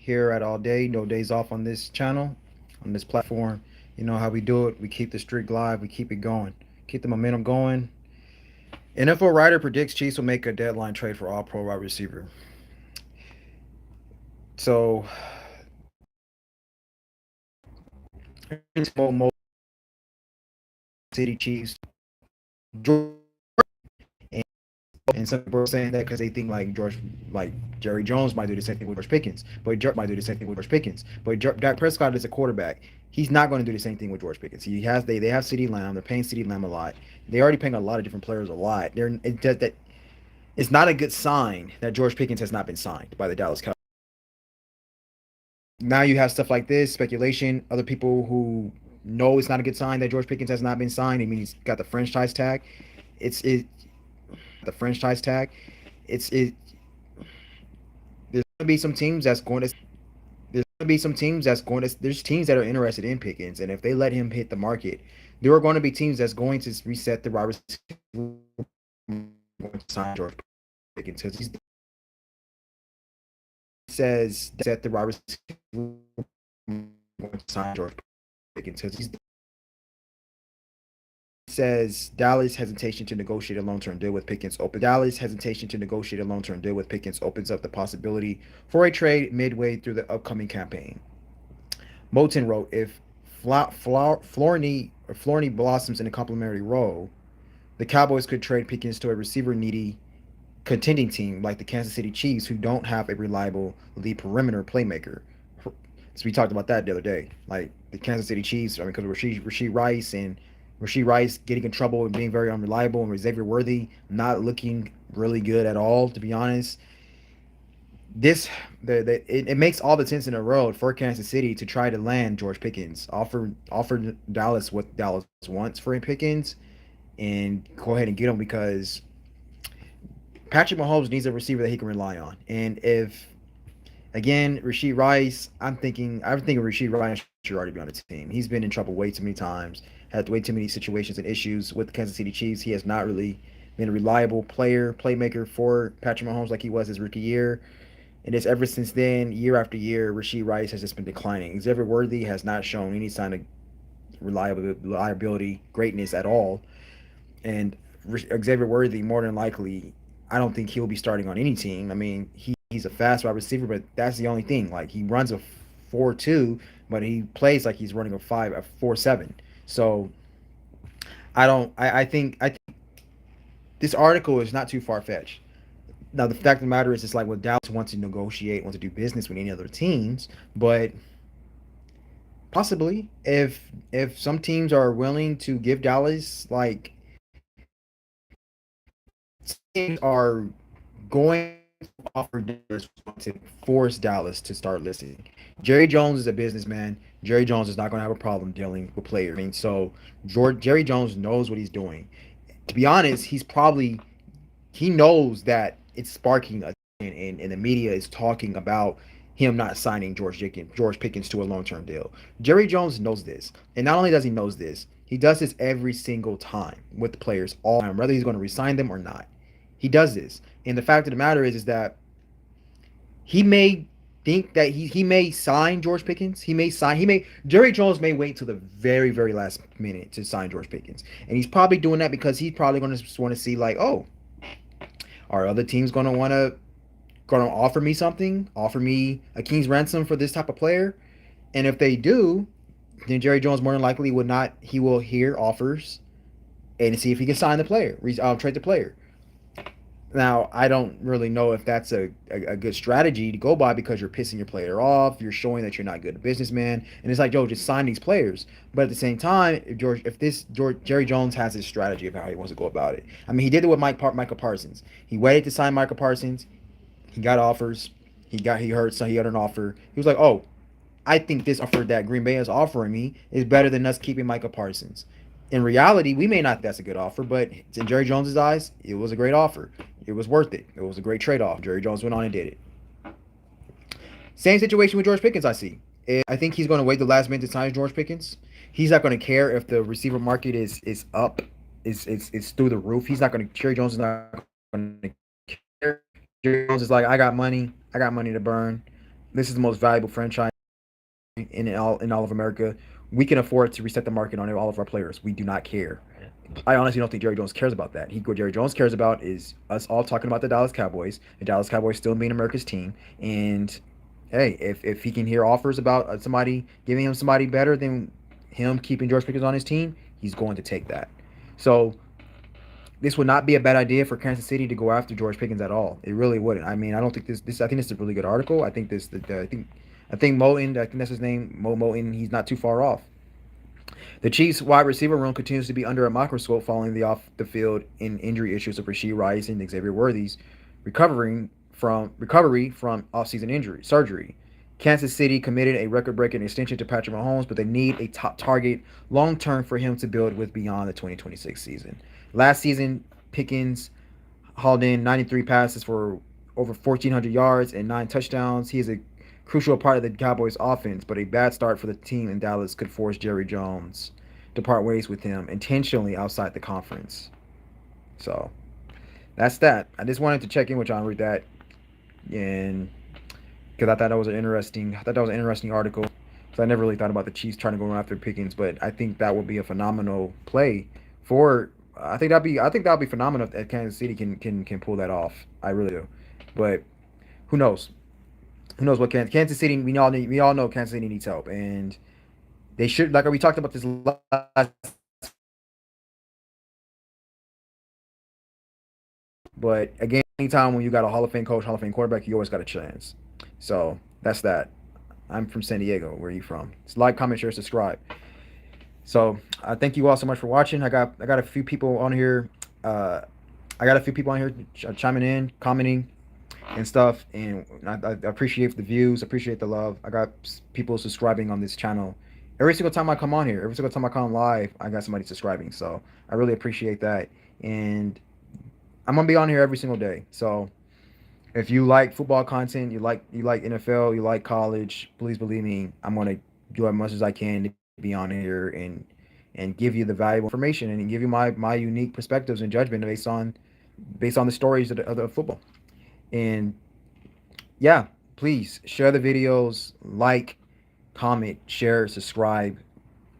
here at All Day, No Days Off on this channel, on this platform. You know how we do it. We keep the streak live. We keep it going. Keep the momentum going. NFL writer predicts Chiefs will make a deadline trade for all pro wide receiver. So, most City Chiefs, and some people are saying that because they think like Jerry Jones might do the same thing with George Pickens, but Dak Prescott is a quarterback. He's not going to do the same thing with George Pickens. They have CeeDee Lamb. They're paying CeeDee Lamb a lot. They already paying a lot of different players a lot. It's not a good sign that George Pickens has not been signed by the Dallas Cowboys. Now you have stuff like this speculation. Other people who know it's not a good sign that George Pickens has not been signed. I mean, he's got the franchise tag. It's the franchise tag. It. There's gonna be some teams that's going to. There's gonna be some teams that's going to. There's teams that are interested in Pickens, and if they let him hit the market, there are going to be teams that's going to reset the wide receiver sign George Pickens because he says set the wide receiver sign George Pickens because he says Dallas hesitation to negotiate a long-term deal with Pickens open. Dallas hesitation to negotiate a long-term deal with Pickens opens up the possibility for a trade midway through the upcoming campaign. Moten wrote, if Flourney blossoms in a complementary role, the Cowboys could trade Pickens to a receiver-needy contending team like the Kansas City Chiefs, who don't have a reliable lead perimeter playmaker. So we talked about that the other day. Like the Kansas City Chiefs, I mean, because Rasheed Rice getting in trouble and being very unreliable, and Xavier Worthy not looking really good at all, to be honest. It makes all the sense in the world for Kansas City to try to land George Pickens, offer Dallas what Dallas wants for Pickens, and go ahead and get him because Patrick Mahomes needs a receiver that he can rely on. And if again Rasheed Rice, I'm thinking Rasheed Rice should already be on the team. He's been in trouble way too many times, had way too many situations and issues with the Kansas City Chiefs. He has not really been a reliable playmaker for Patrick Mahomes like he was his rookie year. And it's ever since then, year after year, Rasheed Rice has just been declining. Xavier Worthy has not shown any sign of reliability, greatness at all. And Xavier Worthy, more than likely, I don't think he'll be starting on any team. I mean, he's a fast wide receiver, but that's the only thing. Like he runs a 4.2, but he plays like he's running a 4.7. So I don't. I think this article is not too far fetched. Now the fact of the matter is, it's like what Dallas wants to negotiate, wants to do business with any other teams, but possibly if some teams are willing to give Dallas like teams are going to offer Dallas to force Dallas to start listening. Jerry Jones is a businessman. Jerry Jones is not going to have a problem dealing with players. I mean, so Jerry Jones knows what he's doing. To be honest, he knows that it's sparking a and the media is talking about him not signing George Pickens to a long term deal. Jerry Jones knows this, and not only does he knows this, he does this every single time with the players, all the time, whether he's going to resign them or not. He does this, and the fact of the matter is that he may think that he may sign George Pickens. He may Jerry Jones may wait till the very last minute to sign George Pickens, and he's probably doing that because he's probably going to want to see like, oh, are other teams going to offer me something, offer me a king's ransom for this type of player? And if they do, then Jerry Jones more than likely would not. He will hear offers and see if he can sign the player, trade the player. Now, I don't really know if that's a good strategy to go by because you're pissing your player off. You're showing that you're not good at businessman. And it's like, Joe, just sign these players. But at the same time, Jerry Jones has his strategy of how he wants to go about it. I mean, he did it with Michael Parsons. He waited to sign Michael Parsons. He got offers. He heard an offer. He was like, oh, I think this offer that Green Bay is offering me is better than us keeping Michael Parsons. In reality, we may not think that's a good offer, but in Jerry Jones's eyes, it was a great offer. It was worth it. It was a great trade off. Jerry Jones went on and did it. Same situation with George Pickens, I see. I think he's going to wait the last minute to sign George Pickens. He's not going to care if the receiver market is up, is through the roof. He's not going to. Jerry Jones is not going to care. Jerry Jones is like, I got money to burn. This is the most valuable franchise in all of America. We can afford to reset the market on all of our players. We do not care. I honestly don't think Jerry Jones cares about that. What Jerry Jones cares about is us all talking about the Dallas Cowboys. The Dallas Cowboys still being America's team. And hey, if he can hear offers about somebody giving him somebody better than him keeping George Pickens on his team, he's going to take that. So this would not be a bad idea for Kansas City to go after George Pickens at all. It really wouldn't. I mean, I don't think this. I think this is a really good article. I think I think Moton. I think that's his name, Mo Moton. He's not too far off. The Chiefs' wide receiver room continues to be under a microscope following the off the field in injury issues of Rashee Rice and Xavier Worthy's recovery from offseason injury surgery. Kansas City committed a record-breaking extension to Patrick Mahomes, but they need a top target long term for him to build with beyond the 2026 season. Last season, Pickens hauled in 93 passes for over 1,400 yards and 9 touchdowns. He is a crucial part of the Cowboys' offense, but a bad start for the team in Dallas could force Jerry Jones to part ways with him intentionally outside the conference. So that's that. I just wanted to check in with y'all and read that, and because I thought that was an interesting article. Because I never really thought about the Chiefs trying to go after Pickens, but I think that would be a phenomenal play for. I think that'll be phenomenal if Kansas City can pull that off. I really do, but who knows? Who knows what Kansas City? We all know Kansas City needs help, and they should, like we talked about this last. But again, anytime when you got a Hall of Fame coach, Hall of Fame quarterback, you always got a chance. So that's that. I'm from San Diego. Where are you from? It's like, comment, share, subscribe. So I thank you all so much for watching. I got a few people on here. Uh, I got a few people on here chiming in, commenting, and stuff. And I appreciate the views, appreciate the love. I got people subscribing on this channel. Every single time I come on here, every single time I come live, I got somebody subscribing. So I really appreciate that. And I'm gonna be on here every single day. So if you like football content, you like NFL, you like college, please believe me, I'm gonna do as much as I can to be on here and give you the valuable information and give you my unique perspectives and judgment based on the stories of the football. And yeah, please share the videos, like, comment, share, subscribe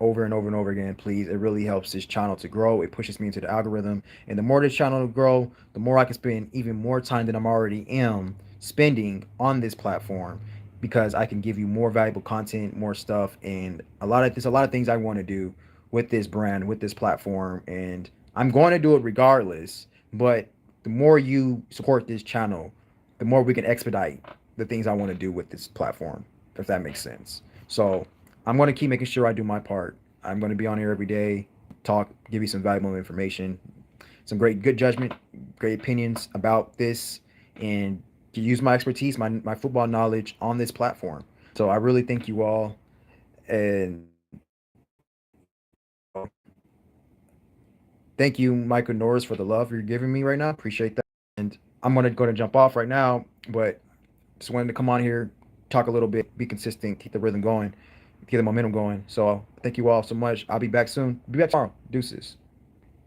over and over and over again, please. It really helps this channel to grow. It pushes me into the algorithm. And the more this channel will grow, the more I can spend even more time than I'm already am spending on this platform, because I can give you more valuable content, more stuff, and there's a lot of things I want to do with this brand, with this platform, and I'm going to do it regardless. But the more you support this channel, the more we can expedite the things I want to do with this platform, if that makes sense. So I'm going to keep making sure I do my part. I'm going to be on here every day, talk, give you some valuable information, some good judgment, great opinions about this, and to use my expertise, my football knowledge on this platform. So I really thank you all, and thank you, Michael Norris, for the love you're giving me right now. Appreciate that. And I'm going to jump off right now, but just wanted to come on here, talk a little bit, be consistent, keep the rhythm going, keep the momentum going. So thank you all so much. I'll be back soon. Be back tomorrow. Deuces.